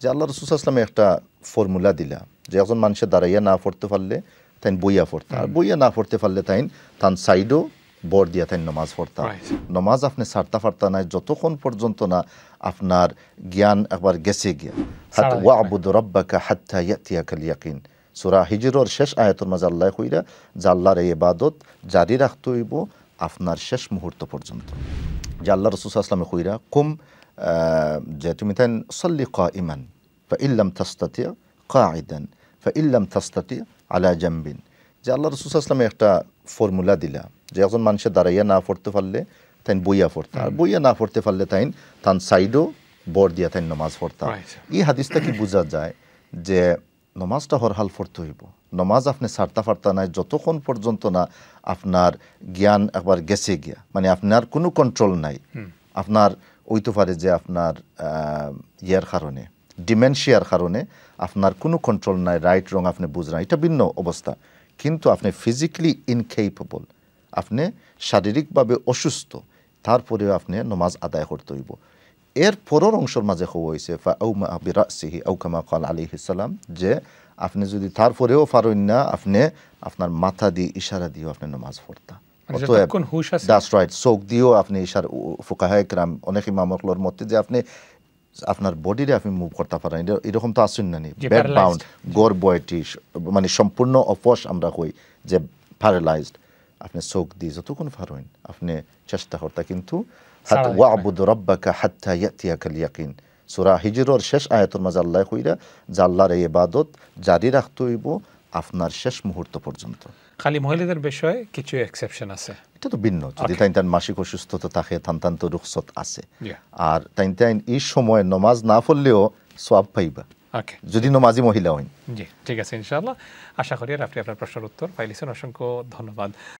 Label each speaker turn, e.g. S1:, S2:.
S1: যে আল্লাহ রাসূল সাল্লাল্লাহু আলাইহি ওয়াসাল্লাম একটা ফর্মুলা দিলা যে একজন মানুষের দাঁড়াইয়া না পড়তে পারলে তাই বইয়া পড়তা, আর বইয়া না পড়তে পারলে তাই তান সাইডও বর দিয়া তাই নমাজ পড়তা। নমাজ আপনি ছাড়তে পারতা না যতক্ষণ পর্যন্ত না আপনার জ্ঞান একবার গেছে গিয়া। ওয়া'বুদ রাব্বাকা হাত্তা ইয়াতিয়াকাল ইয়াকিন, সূরা হিজরের শেষ আয়াতের মাঝে আল্লাহ কইরা যে আল্লাহর এই ইবাদত জারি রাখতে হইব আপনার শেষ মুহূর্ত পর্যন্ত। যে আল্লাহ রাসূল সাল্লাল্লাহু আলাইহি ওয়াসাল্লাম কইরা কুম, যে তুমি তাই সাল্লি কাইমান ফাইন লাম তাস্তাতি কাঈদান ফাইন লাম তাস্তাতি আলা জামবিন। যে আল্লাহ রাসূল সাল্লাল্লাহু আলাইহি ওয়াসাল্লাম একটা ফর্মুলা দিলা যে একজন মানুষের দাঁড়াইয়া না পড়তে পারলে তাই বইয়া পড়তা, আর বইয়া না পড়তে পারলে তাই তান সাইডও বর দিয়া তাই নমাজ পড়তা। এই হাদিসটা কি বোঝা যায় যে নমাজটা হরহাল পড়তে হইব। নমাজ আপনি ছাড়তে পারতা না যতক্ষণ পর্যন্ত না আপনার জ্ঞান একবার গেছে গিয়া, মানে আপনার কোনো কন্ট্রোল নাই। আপনার ওইতে পারে যে আপনার ইয়ার কারণে, ডিমেনশিয়ার কারণে আপনার কোনো কন্ট্রোল নাই, রাইট রং আপনি বুঝলেন, এটা ভিন্ন অবস্থা। কিন্তু আপনি ফিজিক্যালি ইনকেপেবল, আপনি শারীরিকভাবে অসুস্থ, তারপরেও আপনি নমাজ আদায় করতে হইব। এর পরের অংশের মাঝে খবর হয়েছে ফাউমা বিরাসিহি আও কামা ক্বাল আলাইহিস সালাম, যে আপনি যদি তারপরেও পারেন না, আপনি আপনার মাথা দিয়ে ইশারা দিয়েও আপনি নামাজ পড়তা। দ্যাটস রাইট, চোখ দিয়েও আপনি ইশারা, ফুকাহায়ে কেরাম অনেক ইমামগুলোর মতে যে আপনি আপনার বডিরে আপনি মুভ করতে পারেন, এরকম তো আসুন না, ব্যাক বাউন্ড, গোর বয়টি, মানে সম্পূর্ণ অপস আমরা কই যে প্যারালাইজড, আপনি চোখ দিয়ে যতক্ষণ পারেন আপনি চেষ্টা করতা। কিন্তু ওয়া'বুদ রাব্বাকা হাত্তা ইয়াতিয়াকাল ইয়াকিন, সূরা হিজরের শেষ আয়াতের মাঝে আল্লাহ কইরা যে আল্লাহর এই ইবাদত জারি রাখতে হইব আপনার শেষ মুহূর্ত পর্যন্ত।
S2: খালি মহিলাদের বিষয়ে কিছু এক্সেপশন আছে, এটা
S1: তো ভিন্ন। যদি তাই মাসিক অসুস্থতা থাকে তান তো রুখসত আছে, আর তাই এই সময় নমাজ না পড়লেও সওয়াব পাইবা যদি নমাজি মহিলা হন।
S2: জি ঠিক আছে, ইনশাআল্লাহ। আশা করি আপনি আপনার প্রশ্নের উত্তর পাইলেছেন। অসংখ্য ধন্যবাদ।